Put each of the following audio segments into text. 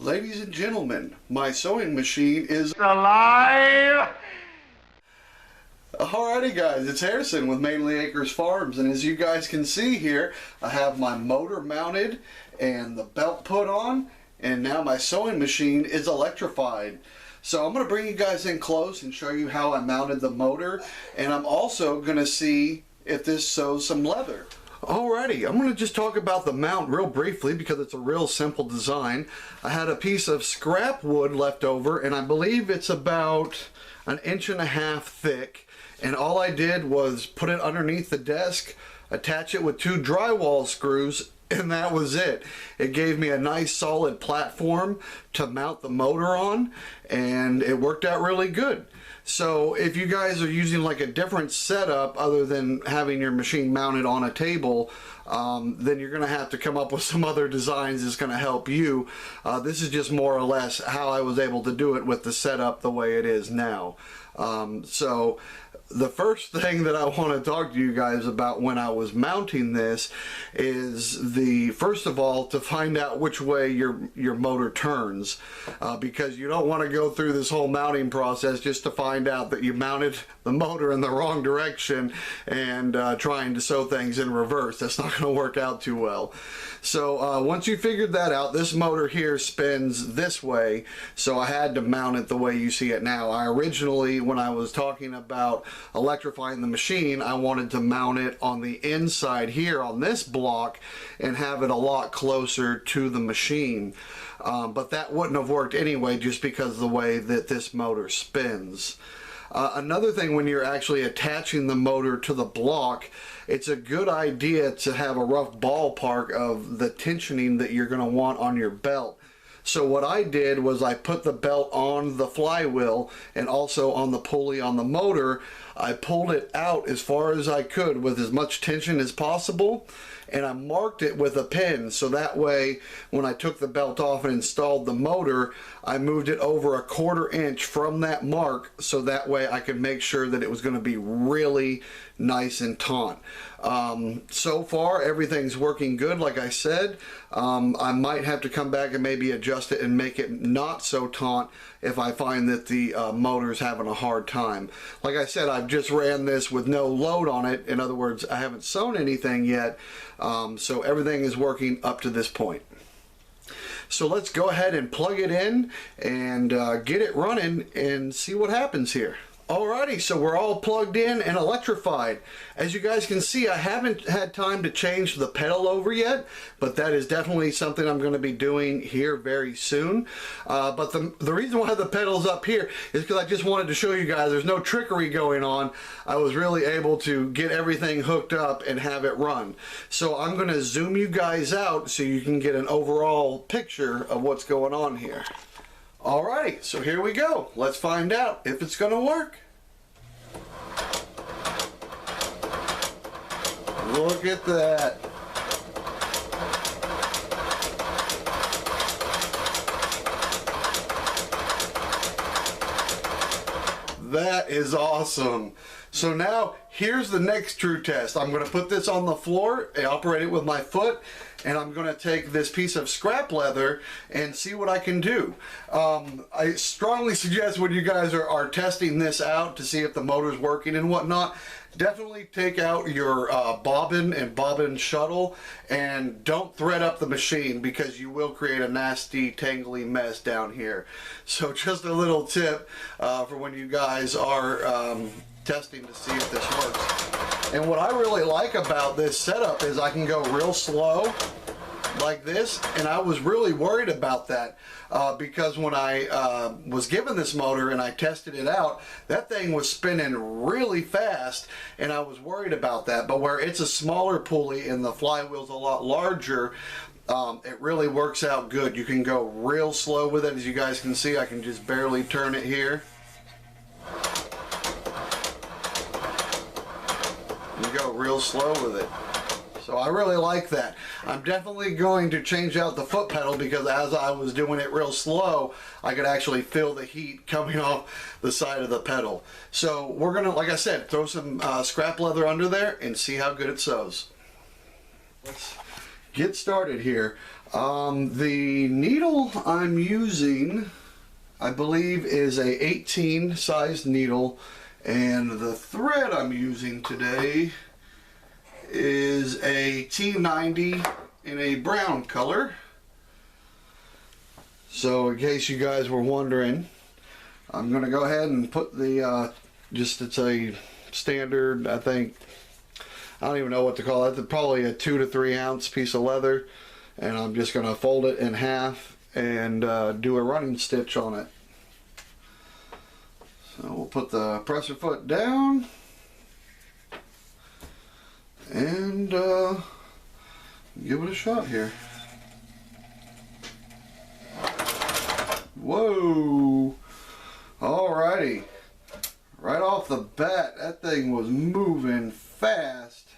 Ladies and gentlemen, my sewing machine is alive! Alrighty guys, it's Harrison with Mainely Acres Farms, and as you guys can see here, I have my motor mounted and the belt put on, and now my sewing machine is electrified. So I'm going to bring you guys in close and show you how I mounted the motor, and I'm also going to see if this sews some leather. Alrighty, I'm going to just talk about the mount real briefly because it's a real simple design. I had a piece of scrap wood left over, and I believe it's about 1.5 inches thick, and all I did was put it underneath the desk, attach it with 2 drywall screws, and that was it. It gave me a nice solid platform to mount the motor on, and it worked out really good. So if you guys are using like a different setup other than having your machine mounted on a table, then you're going to have to come up with some other designs that's going to help you. This is just more or less how I was able to do it with the setup the way it is now. So the first thing that I want to talk to you guys about when I was mounting this is first of all, to find out which way your motor turns, because you don't want to go through this whole mounting process just to find out that you mounted the motor in the wrong direction and trying to sew things in reverse. That's not going to work out too well. So once you figured that out, this motor here spins this way, so I had to mount it the way you see it now. I originally, when I was talking about electrifying the machine, I wanted to mount it on the inside here on this block and have it a lot closer to the machine. But that wouldn't have worked anyway, just because of the way that this motor spins. Another thing, when you're actually attaching the motor to the block, it's a good idea to have a rough ballpark of the tensioning that you're going to want on your belt. So what I did was I put the belt on the flywheel and also on the pulley on the motor. I pulled it out as far as I could with as much tension as possible, and I marked it with a pin, so that way when I took the belt off and installed the motor, I moved it over 1/4 inch from that mark, so that way I could make sure that it was going to be really nice and taut. So far everything's working good. Like I said, I might have to come back and maybe adjust it and make it not so taut if I find that the motor's having a hard time. Like I said, I've just ran this with no load on it. In other words, I haven't sewn anything yet, so everything is working up to this point. So let's go ahead and plug it in and get it running and see what happens here. Alrighty, so we're all plugged in and electrified. As you guys can see, I haven't had time to change the pedal over yet, but that is definitely something I'm going to be doing here very soon. But the reason why the pedal's up here is because I just wanted to show you guys there's no trickery going on. I was really able to get everything hooked up and have it run. So I'm going to zoom you guys out so you can get an overall picture of what's going on here. Alrighty, so here we go. Let's find out if it's going to work. Look at that. That is awesome. So now here's the next true test. I'm going to put this on the floor and operate it with my foot, and I'm going to take this piece of scrap leather and see what I can do. I strongly suggest when you guys are testing this out to see if the motor's working and whatnot, definitely take out your bobbin and bobbin shuttle and don't thread up the machine, because you will create a nasty tangly mess down here. So just a little tip for when you guys are testing to see if this works. And what I really like about this setup is I can go real slow like this, and I was really worried about that because when I was given this motor and I tested it out, that thing was spinning really fast, and I was worried about that. But where it's a smaller pulley and the flywheel's a lot larger, it really works out good. You can go real slow with it. As you guys can see, I can just barely turn it here. You go real slow with it. So I really like that. I'm definitely going to change out the foot pedal, because as I was doing it real slow, I could actually feel the heat coming off the side of the pedal. So we're gonna, like I said, throw some scrap leather under there and see how good it sews. Let's get started here. The needle I'm using, I believe, is a 18 size needle, and the thread I'm using today is a T90 in a brown color. So in case you guys were wondering, I'm going to go ahead and put the, it's a standard, I think, I don't even know what to call it, probably a 2 to 3 ounce piece of leather, and I'm just going to fold it in half and do a running stitch on it. So we'll put the presser foot down and give it a shot here. Whoa! Alrighty. Right off the bat, that thing was moving fast.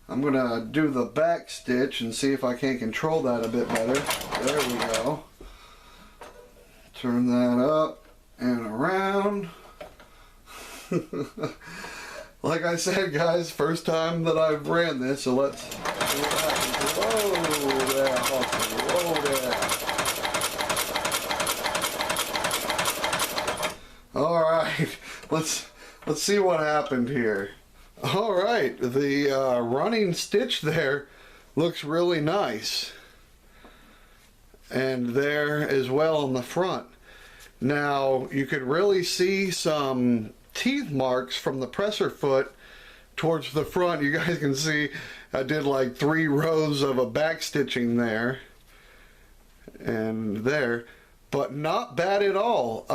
I'm gonna do the back stitch and see if I can control that a bit better. There we go. Turn that up and around. Like I said, guys, first time that I've ran this, so let's see what happens. Whoa there, Austin. Whoa there. Alright, let's see what happened here. Alright, the running stitch there looks really nice. And there as well on the front. Now, you could really see some teeth marks from the presser foot towards the front. You guys can see I did like 3 rows of a back stitching there and there, but not bad at all.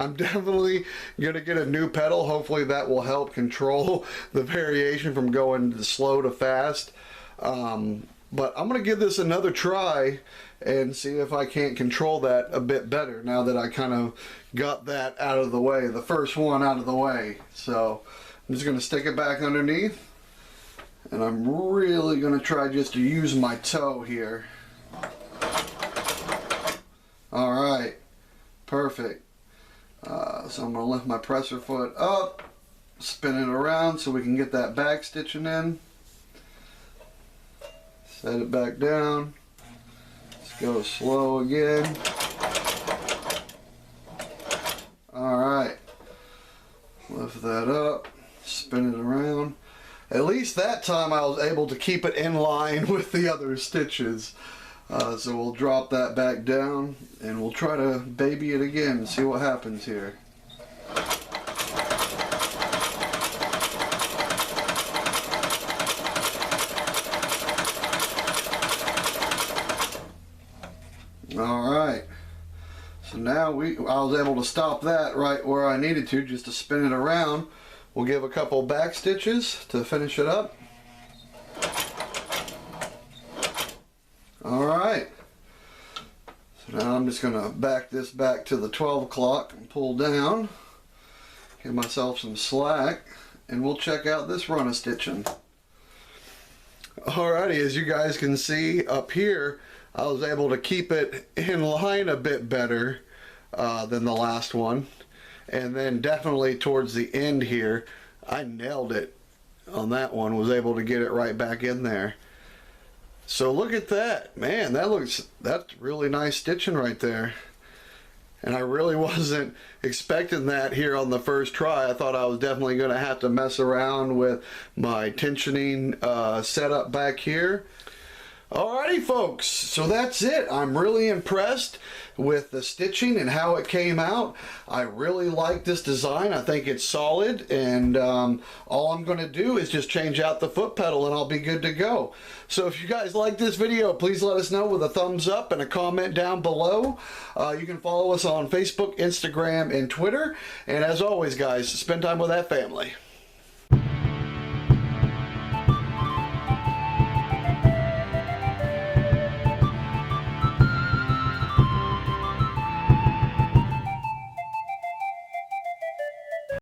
I'm definitely going to get a new pedal. Hopefully that will help control the variation from going slow to fast. But I'm going to give this another try and see if I can't control that a bit better now that I kind of got that out of the way, the first one out of the way. So I'm just going to stick it back underneath, and I'm really going to try just to use my toe here. Alright, perfect. So I'm going to lift my presser foot up, spin it around so we can get that back stitching in. Set it back down. Let's go slow again. Alright. Lift that up. Spin it around. At least that time I was able to keep it in line with the other stitches. So we'll drop that back down and we'll try to baby it again and see what happens here. Alright, so now I was able to stop that right where I needed to, just to spin it around. We'll give a couple back stitches to finish it up. Alright, so now I'm just going to back this back to the 12 o'clock and pull down, give myself some slack, and we'll check out this run of stitching. Alrighty, as you guys can see up here, I was able to keep it in line a bit better than the last one. And then definitely towards the end here, I nailed it on that one, was able to get it right back in there. So look at that, man, that's really nice stitching right there. And I really wasn't expecting that here on the first try. I thought I was definitely going to have to mess around with my tensioning setup back here. Alrighty folks, so that's it. I'm really impressed with the stitching and how it came out. I really like this design. I think it's solid, and all I'm going to do is just change out the foot pedal and I'll be good to go. So if you guys like this video, please let us know with a thumbs up and a comment down below. You can follow us on Facebook, Instagram, and Twitter. And as always, guys, spend time with that family.